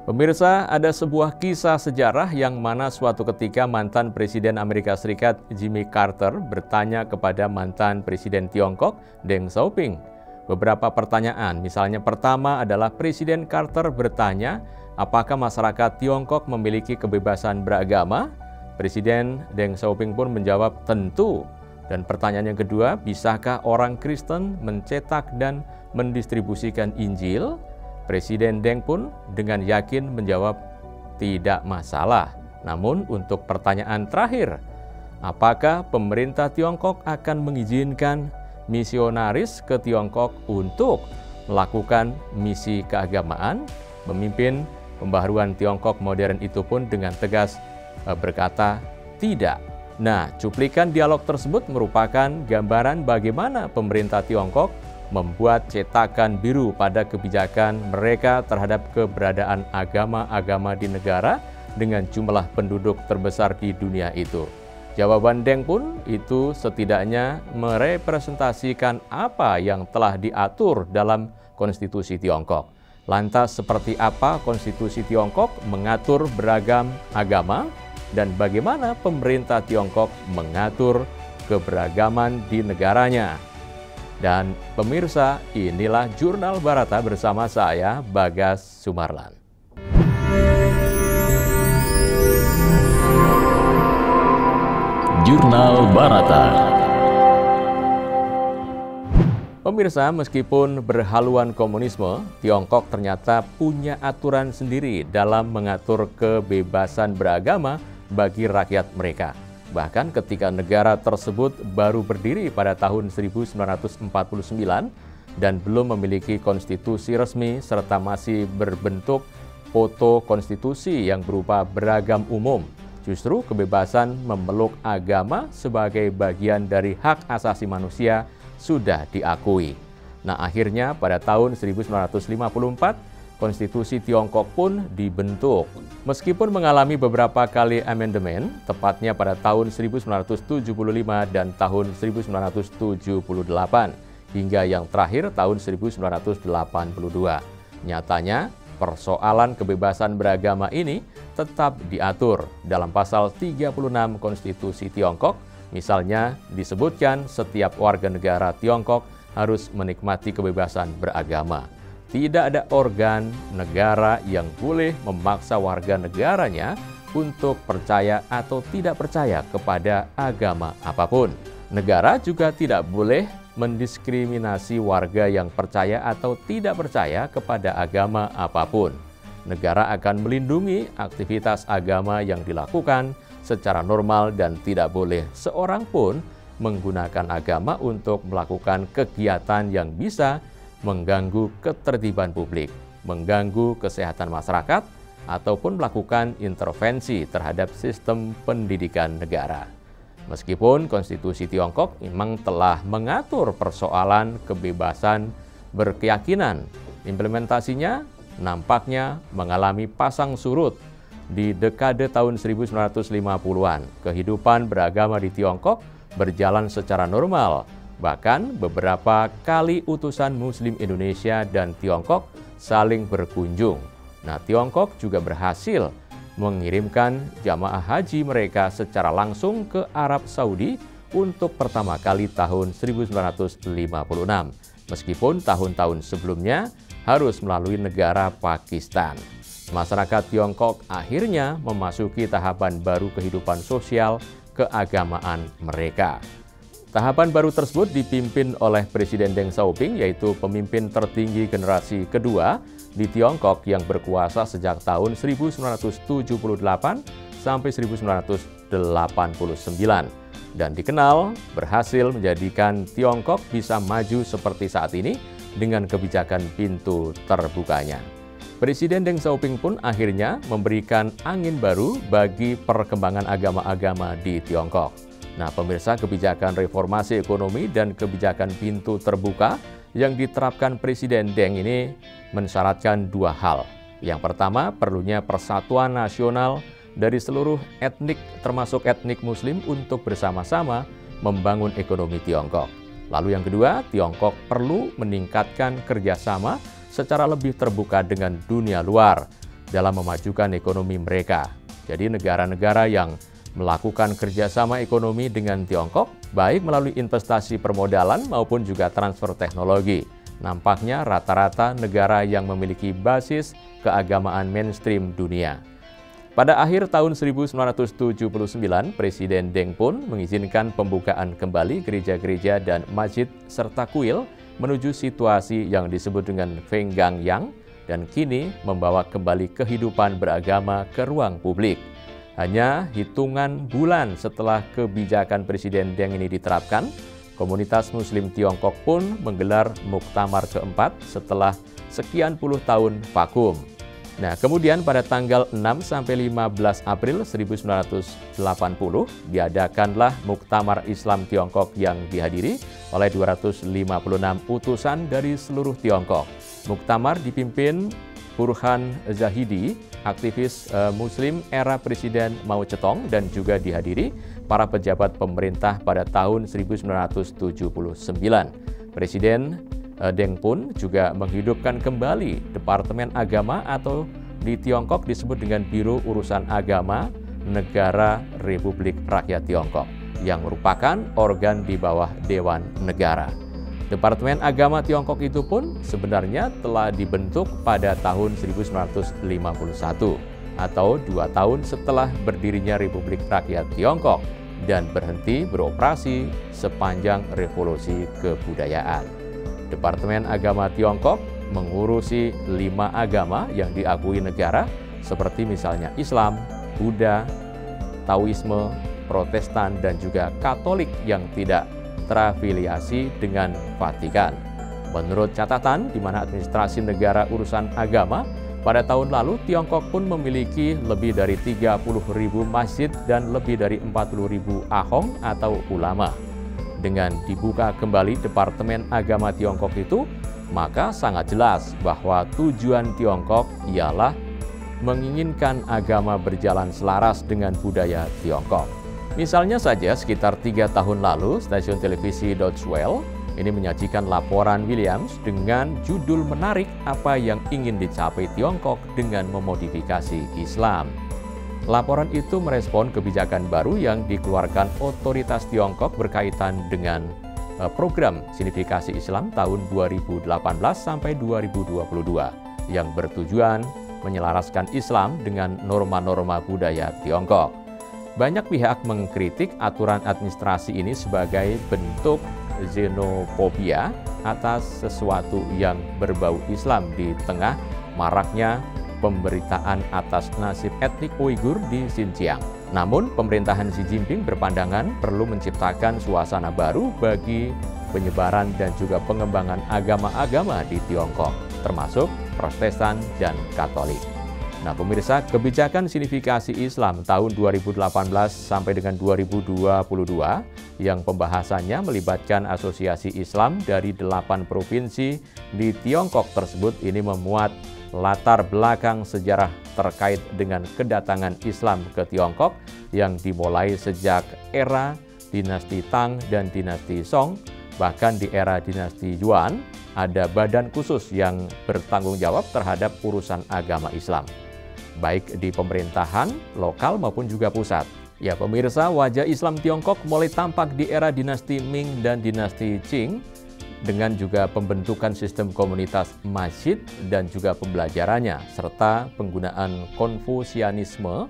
Pemirsa, ada sebuah kisah sejarah yang mana suatu ketika mantan Presiden Amerika Serikat Jimmy Carter bertanya kepada mantan Presiden Tiongkok Deng Xiaoping beberapa pertanyaan. Misalnya pertama adalah Presiden Carter bertanya, apakah masyarakat Tiongkok memiliki kebebasan beragama? Presiden Deng Xiaoping pun menjawab, tentu. Dan pertanyaan yang kedua, bisakah orang Kristen mencetak dan mendistribusikan Injil? Presiden Deng pun dengan yakin menjawab tidak masalah. Namun untuk pertanyaan terakhir, apakah pemerintah Tiongkok akan mengizinkan misionaris ke Tiongkok untuk melakukan misi keagamaan? Pemimpin pembaharuan Tiongkok modern itu pun dengan tegas berkata tidak. Nah, cuplikan dialog tersebut merupakan gambaran bagaimana pemerintah Tiongkok membuat cetakan biru pada kebijakan mereka terhadap keberadaan agama-agama di negara dengan jumlah penduduk terbesar di dunia itu. Jawaban Deng pun itu setidaknya merepresentasikan apa yang telah diatur dalam konstitusi Tiongkok. Lantas seperti apa konstitusi Tiongkok mengatur beragam agama dan bagaimana pemerintah Tiongkok mengatur keberagaman di negaranya? Dan pemirsa, inilah Jurnal Barata bersama saya, Bagas Sumarlan. Jurnal Barata. Pemirsa, meskipun berhaluan komunisme, Tiongkok ternyata punya aturan sendiri dalam mengatur kebebasan beragama bagi rakyat mereka. Bahkan ketika negara tersebut baru berdiri pada tahun 1949 dan belum memiliki konstitusi resmi serta masih berbentuk foto konstitusi yang berupa beragam umum, justru kebebasan memeluk agama sebagai bagian dari hak asasi manusia sudah diakui. Nah, akhirnya pada tahun 1954, konstitusi Tiongkok pun dibentuk. Meskipun mengalami beberapa kali amandemen, tepatnya pada tahun 1975 dan tahun 1978, hingga yang terakhir tahun 1982. Nyatanya, persoalan kebebasan beragama ini tetap diatur dalam pasal 36 Konstitusi Tiongkok. Misalnya disebutkan setiap warga negara Tiongkok harus menikmati kebebasan beragama. Tidak ada organ negara yang boleh memaksa warga negaranya untuk percaya atau tidak percaya kepada agama apapun. Negara juga tidak boleh mendiskriminasi warga yang percaya atau tidak percaya kepada agama apapun. Negara akan melindungi aktivitas agama yang dilakukan secara normal dan tidak boleh seorang pun menggunakan agama untuk melakukan kegiatan yang bisa mengganggu ketertiban publik, mengganggu kesehatan masyarakat, ataupun melakukan intervensi terhadap sistem pendidikan negara. Meskipun konstitusi Tiongkok memang telah mengatur persoalan kebebasan berkeyakinan, implementasinya nampaknya mengalami pasang surut. Di dekade tahun 1950-an, kehidupan beragama di Tiongkok berjalan secara normal. Bahkan beberapa kali utusan Muslim Indonesia dan Tiongkok saling berkunjung. Nah, Tiongkok juga berhasil mengirimkan jamaah haji mereka secara langsung ke Arab Saudi untuk pertama kali tahun 1956. Meskipun tahun-tahun sebelumnya harus melalui negara Pakistan. Masyarakat Tiongkok akhirnya memasuki tahapan baru kehidupan sosial keagamaan mereka. Tahapan baru tersebut dipimpin oleh Presiden Deng Xiaoping, yaitu pemimpin tertinggi generasi kedua di Tiongkok yang berkuasa sejak tahun 1978 sampai 1989 dan dikenal berhasil menjadikan Tiongkok bisa maju seperti saat ini dengan kebijakan pintu terbukanya. Presiden Deng Xiaoping pun akhirnya memberikan angin baru bagi perkembangan agama-agama di Tiongkok. Nah, pemirsa, kebijakan reformasi ekonomi dan kebijakan pintu terbuka yang diterapkan Presiden Deng ini mensyaratkan dua hal. Yang pertama, perlunya persatuan nasional dari seluruh etnik termasuk etnik Muslim untuk bersama-sama membangun ekonomi Tiongkok. Lalu yang kedua, Tiongkok perlu meningkatkan kerjasama secara lebih terbuka dengan dunia luar dalam memajukan ekonomi mereka. Jadi negara-negara yang melakukan kerjasama ekonomi dengan Tiongkok, baik melalui investasi permodalan maupun juga transfer teknologi, nampaknya rata-rata negara yang memiliki basis keagamaan mainstream dunia. Pada akhir tahun 1979, Presiden Deng Pun mengizinkan pembukaan kembali gereja-gereja dan masjid serta kuil menuju situasi yang disebut dengan Fenggangyang dan kini membawa kembali kehidupan beragama ke ruang publik. Hanya hitungan bulan setelah kebijakan Presiden Deng ini diterapkan, komunitas Muslim Tiongkok pun menggelar muktamar keempat setelah sekian puluh tahun vakum. Nah, kemudian pada tanggal 6-15 April 1980 diadakanlah Muktamar Islam Tiongkok yang dihadiri oleh 256 utusan dari seluruh Tiongkok. Muktamar dipimpin Burhan Zahidi, aktivis Muslim era Presiden Mao Zedong, dan juga dihadiri para pejabat pemerintah pada tahun 1979. Presiden Deng Pun juga menghidupkan kembali Departemen Agama atau di Tiongkok disebut dengan Biro Urusan Agama Negara Republik Rakyat Tiongkok yang merupakan organ di bawah Dewan Negara. Departemen Agama Tiongkok itu pun sebenarnya telah dibentuk pada tahun 1951 atau 2 tahun setelah berdirinya Republik Rakyat Tiongkok dan berhenti beroperasi sepanjang revolusi kebudayaan. Departemen Agama Tiongkok mengurusi 5 agama yang diakui negara seperti misalnya Islam, Buddha, Taoisme, Protestan, dan juga Katolik yang tidak terafiliasi dengan Vatikan. Menurut catatan di mana administrasi negara urusan agama, pada tahun lalu Tiongkok pun memiliki lebih dari 30.000 masjid dan lebih dari 40.000 ahong atau ulama. Dengan dibuka kembali Departemen Agama Tiongkok itu, maka sangat jelas bahwa tujuan Tiongkok ialah menginginkan agama berjalan selaras dengan budaya Tiongkok. Misalnya saja sekitar 3 tahun lalu, stasiun televisi Deutsche Welle ini menyajikan laporan Williams dengan judul menarik apa yang ingin dicapai Tiongkok dengan memodifikasi Islam. Laporan itu merespon kebijakan baru yang dikeluarkan otoritas Tiongkok berkaitan dengan program Signifikasi Islam tahun 2018 sampai 2022 yang bertujuan menyelaraskan Islam dengan norma-norma budaya Tiongkok. Banyak pihak mengkritik aturan administrasi ini sebagai bentuk xenofobia atas sesuatu yang berbau Islam di tengah maraknya pemberitaan atas nasib etnik Uighur di Xinjiang. Namun, pemerintahan Xi Jinping berpandangan perlu menciptakan suasana baru bagi penyebaran dan juga pengembangan agama-agama di Tiongkok, termasuk Protestan dan Katolik. Nah, pemirsa, kebijakan Signifikasi Islam tahun 2018 sampai dengan 2022 yang pembahasannya melibatkan asosiasi Islam dari 8 provinsi di Tiongkok tersebut ini memuat latar belakang sejarah terkait dengan kedatangan Islam ke Tiongkok yang dimulai sejak era dinasti Tang dan dinasti Song. Bahkan di era dinasti Yuan ada badan khusus yang bertanggung jawab terhadap urusan agama Islam, baik di pemerintahan lokal maupun juga pusat. Ya pemirsa, wajah Islam Tiongkok mulai tampak di era dinasti Ming dan dinasti Qing, dengan juga pembentukan sistem komunitas masjid dan juga pembelajarannya, serta penggunaan Konfusianisme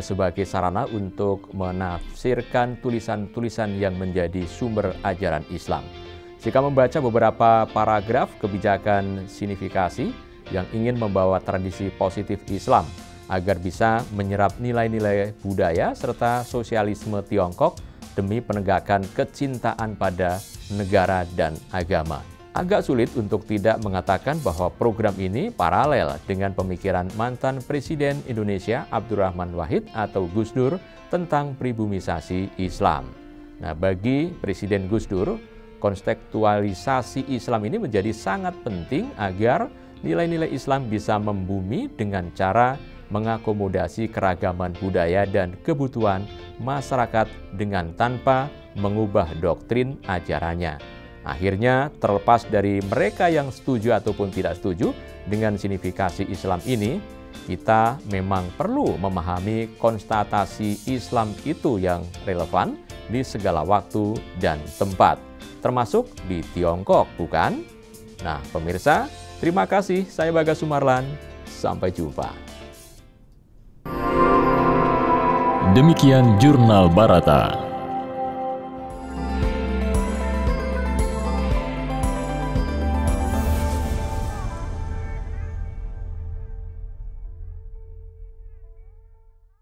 sebagai sarana untuk menafsirkan tulisan-tulisan yang menjadi sumber ajaran Islam. Jika membaca beberapa paragraf kebijakan signifikasi yang ingin membawa tradisi positif Islam agar bisa menyerap nilai-nilai budaya serta sosialisme Tiongkok demi penegakan kecintaan pada negara dan agama. Agak sulit untuk tidak mengatakan bahwa program ini paralel dengan pemikiran mantan Presiden Indonesia Abdurrahman Wahid atau Gus Dur tentang pribumisasi Islam. Nah, bagi Presiden Gus Dur, kontekstualisasi Islam ini menjadi sangat penting agar nilai-nilai Islam bisa membumi dengan cara mengakomodasi keragaman budaya dan kebutuhan masyarakat dengan tanpa mengubah doktrin ajarannya. Akhirnya, terlepas dari mereka yang setuju ataupun tidak setuju dengan signifikasi Islam ini, kita memang perlu memahami konstatasi Islam itu yang relevan di segala waktu dan tempat, termasuk di Tiongkok, bukan? Nah, pemirsa, terima kasih. Saya Bagas Sumarlan. Sampai jumpa. Demikian Jurnal Barata.